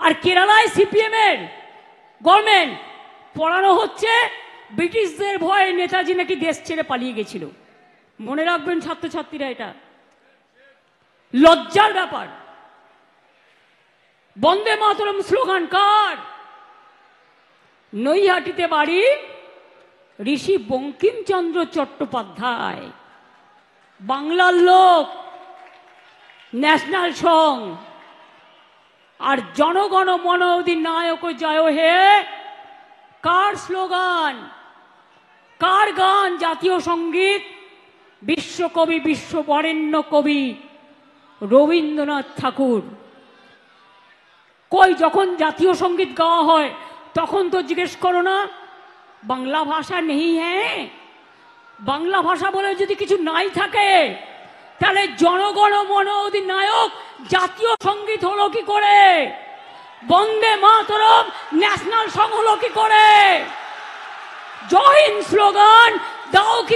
আর কেরালায় সিপিএম এর গভর্নমেন্ট পড়ানো হচ্ছে ব্রিটিশদের ভয়ে নেতাজি নাকি দেশ ছেড়ে পালিয়ে গেছিল। মনে রাখবেন ছাত্রছাত্রীরা, এটা লজ্জার ব্যাপার। বন্দে মাতরম স্লোগান কার? নৈহাটিতে বাড়ি ঋষি বঙ্কিমচন্দ্র চট্টোপাধ্যায়, বাংলার লোক, ন্যাশনাল সং। আর জনগণ মন অধিনায়ক জয় হে কার স্লোগান, কার গান? জাতীয় সঙ্গীত বিশ্বকবি, বিশ্ববরেণ্য কবি রবীন্দ্রনাথ ঠাকুর। কই যখন জাতীয় সঙ্গীত গাওয়া হয় তখন তো জিজ্ঞেস করো না বাংলা ভাষা নেই? হ্যাঁ, বাংলা ভাষা বলে যদি কিছু নাই থাকে তাহলে জনগণ মন অধিনায়ক জাতীয় সঙ্গীত হলো কি করে? বন্দে মাতরম ন্যাশনাল সং হলো কি করে? জয় হিন্দ স্লোগান দাও কি